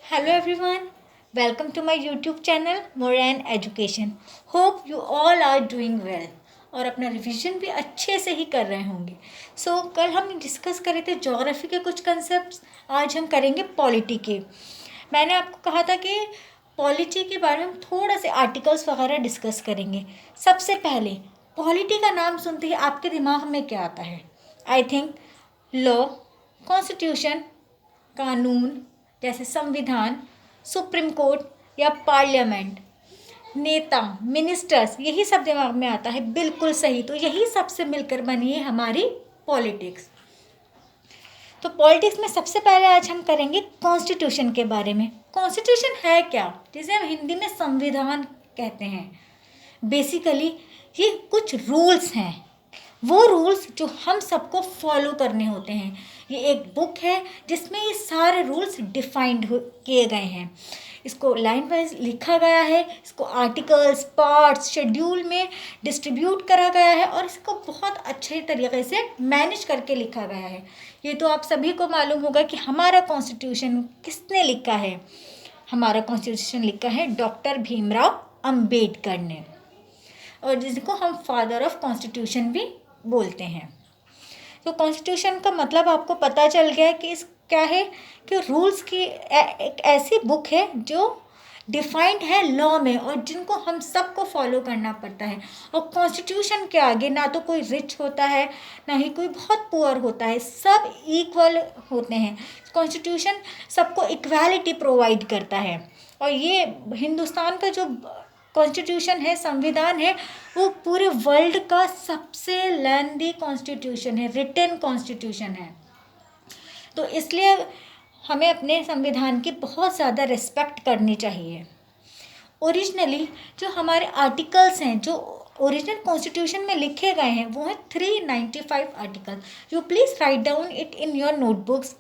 Hello everyone, welcome to my YouTube channel Moran Education. Hope you all are doing well और अपना revision भी अच्छे से ही कर रहे होंगे. कल हम डिस्कस कर रहे थे ज्योग्राफी के कुछ कंसेप्ट्स. आज हम करेंगे पॉलिटी के. मैंने आपको कहा था कि पॉलिटी के बारे में हम थोड़ा से आर्टिकल्स वगैरह डिस्कस करेंगे. सबसे पहले पॉलिटी का नाम सुनते ही आपके दिमाग में क्या आता है? आई थिंक लॉ, कॉन्स्टिट्यूशन, कानून जैसे संविधान, सुप्रीम कोर्ट या पार्लियामेंट, नेता, मिनिस्टर्स, यही सब दिमाग में आता है. बिल्कुल सही. तो यही सबसे मिलकर बनी है हमारी पॉलिटिक्स. तो पॉलिटिक्स में सबसे पहले आज हम करेंगे कॉन्स्टिट्यूशन के बारे में. कॉन्स्टिट्यूशन है क्या, जिसे हम हिंदी में संविधान कहते हैं. बेसिकली ये कुछ रूल्स हैं, वो रूल्स जो हम सबको फॉलो करने होते हैं. ये एक बुक है जिसमें ये सारे रूल्स डिफाइंड किए गए हैं. इसको लाइन वाइज लिखा गया है, इसको आर्टिकल्स, पार्ट्स, शेड्यूल में डिस्ट्रीब्यूट करा गया है और इसको बहुत अच्छे तरीके से मैनेज करके लिखा गया है. ये तो आप सभी को मालूम होगा कि हमारा कॉन्स्टिट्यूशन किसने लिखा है. हमारा कॉन्स्टिट्यूशन लिखा है डॉक्टर भीमराव अंबेडकर ने, और जिसको हम फादर ऑफ कॉन्स्टिट्यूशन भी बोलते हैं. तो कॉन्स्टिट्यूशन का मतलब आपको पता चल गया है कि इस क्या है कि रूल्स की एक ऐसी बुक है जो डिफाइंड है लॉ में और जिनको हम सबको फॉलो करना पड़ता है. और कॉन्स्टिट्यूशन के आगे ना तो कोई रिच होता है, ना ही कोई बहुत पुअर होता है. सब इक्वल होते हैं. कॉन्स्टिट्यूशन सबको इक्वालिटी प्रोवाइड करता है. और ये हिंदुस्तान का जो कॉन्स्टिट्यूशन है, संविधान है, वो पूरे वर्ल्ड का सबसे लेंदी कॉन्स्टिट्यूशन है, रिटन कॉन्स्टिट्यूशन है. तो इसलिए हमें अपने संविधान की बहुत ज़्यादा रिस्पेक्ट करनी चाहिए. ओरिजिनली जो हमारे आर्टिकल्स हैं, जो ओरिजिनल कॉन्स्टिट्यूशन में लिखे गए हैं, वो हैं 395 article. You please write down it in your notebooks.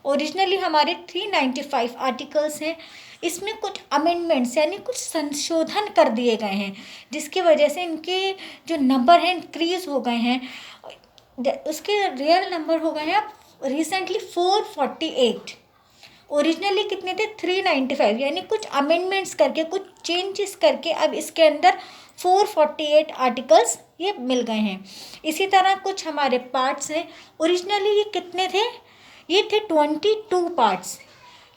Originally हमारे 395 आर्टिकल्स हैं. इसमें कुछ अमेंडमेंट्स यानी कुछ संशोधन कर दिए गए हैं, जिसकी वजह से इनके जो नंबर हैं इंक्रीज़ हो गए हैं. उसके रियल नंबर हो गए हैं अब रिसेंटली 448. ओरिजिनली कितने थे? 395. यानी कुछ अमेंडमेंट्स करके, कुछ चेंजेस करके अब इसके अंदर 448 आर्टिकल्स ये मिल गए हैं. इसी तरह कुछ हमारे पार्ट्स हैं. ओरिजिनली ये कितने थे? ये थे 22 पार्ट्स,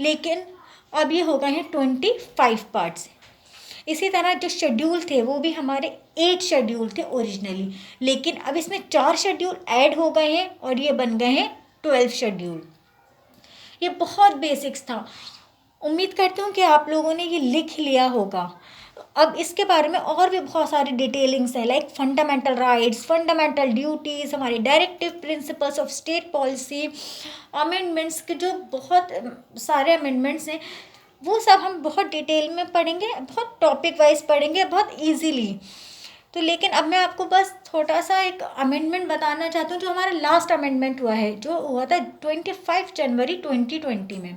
लेकिन अब ये हो गए हैं 25 पार्ट्स. इसी तरह जो शेड्यूल थे वो भी हमारे 8 शेड्यूल थे ओरिजिनली, लेकिन अब इसमें 4 शेड्यूल ऐड हो गए हैं और ये बन गए हैं 12 शेड्यूल. ये बहुत बेसिक्स था. उम्मीद करती हूँ कि आप लोगों ने ये लिख लिया होगा. अब इसके बारे में और भी बहुत सारी डिटेलिंग्स हैं, like fundamental rights, fundamental duties, हमारे directive principles of state policy, amendments के जो बहुत सारे अमेंडमेंट्स हैं, वो सब हम बहुत डिटेल में पढ़ेंगे, बहुत टॉपिक वाइज पढ़ेंगे, बहुत ईजीली. तो लेकिन अब मैं आपको बस छोटा सा एक अमेंडमेंट बताना चाहती हूँ, जो हमारा लास्ट अमेंडमेंट हुआ है, जो हुआ था 25 जनवरी 2020 में.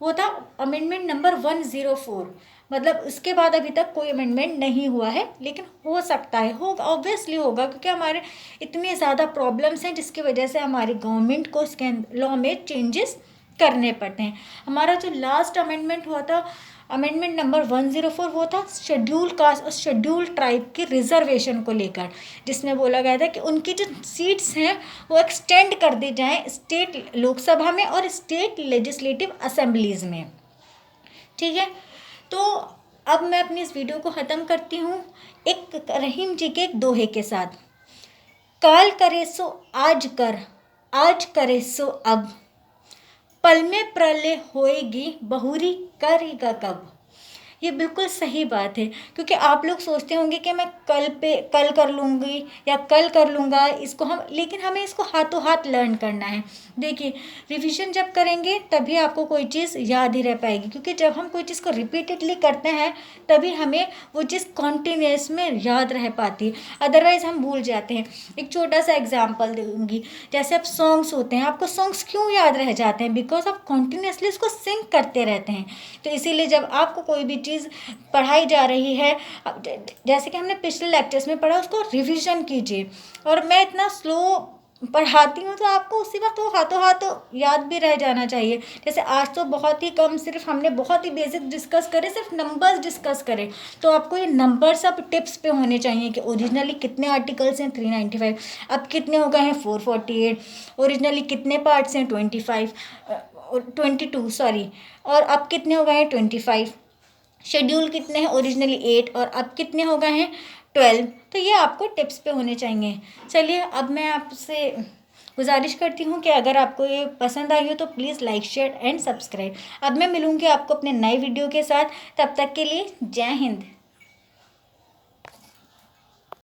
वो था अमेंडमेंट नंबर 104. मतलब उसके बाद अभी तक कोई अमेंडमेंट नहीं हुआ है, लेकिन हो सकता है, होगा, ऑब्वियसली होगा, क्योंकि हमारे इतने ज़्यादा प्रॉब्लम्स हैं जिसकी वजह से हमारी गवर्नमेंट को इसके लॉ में चेंजेस करने पड़ते हैं. हमारा जो लास्ट अमेंडमेंट हुआ था, अमेंडमेंट नंबर 104, वो था शेड्यूल कास्ट और शेड्यूल ट्राइब की रिजर्वेशन को लेकर, जिसमें बोला गया था कि उनकी जो सीट्स हैं वो एक्सटेंड कर दी जाएं स्टेट लोकसभा में और स्टेट लेजिस्लेटिव असेंबलीज़ में. ठीक है. तो अब मैं अपनी इस वीडियो को ख़त्म करती हूँ एक रहीम जी के एक दोहे के साथ. काल करे सो आज कर, आज करे सो अब, पल में प्रलय होएगी, बहुरी करेगा कब. ये बिल्कुल सही बात है, क्योंकि आप लोग सोचते होंगे कि मैं कल कर लूँगी या कल कर लूँगा इसको हम, लेकिन हमें इसको हाथों हाथ लर्न करना है. देखिए, रिवीजन जब करेंगे तभी आपको कोई चीज़ याद ही रह पाएगी, क्योंकि जब हम कोई चीज़ को रिपीटेडली करते हैं तभी हमें वो चीज़ कॉन्टिन्यूस में याद रह पाती है, अदरवाइज़ हम भूल जाते हैं. एक छोटा सा एग्जाम्पल दूँगी. जैसे अब सॉन्ग्स होते हैं, आपको सॉन्ग्स क्यों याद रह जाते हैं? बिकॉज आप कॉन्टिन्यूसली उसको सिंग करते रहते हैं. तो इसीलिए जब आपको कोई भी चीज़ पढ़ाई जा रही है, जैसे कि हमने पिछले लेक्चर्स में पढ़ा, उसको रिवीजन कीजिए. और मैं इतना स्लो पढ़ाती हूँ तो आपको उसी वक्त वो हाथों हाथ याद भी रह जाना चाहिए। जैसे आज तो बहुत ही कम, सिर्फ हमने बहुत ही बेसिक डिस्कस करे, सिर्फ नंबर्स डिस्कस करे, तो आपको ये नंबर सब टिप्स पे होने चाहिए कि ओरिजिनली कितने आर्टिकल्स हैं 395, अब कितने हो गए हैं 448, ओरिजिनली कितने पार्ट्स हैं 22 सॉरी, और अब कितने हो गए हैं 25, शेड्यूल कितने हैं ओरिजिनली 8 और अब कितने हो गए हैं 12। तो ये आपको टिप्स पे होने चाहिए। चलिए अब मैं आपसे गुजारिश करती हूँ कि अगर आपको ये पसंद आई हो तो please like share and subscribe. अब मैं मिलूँगी आपको अपने नए वीडियो के साथ, तब तक के लिए जय हिंद।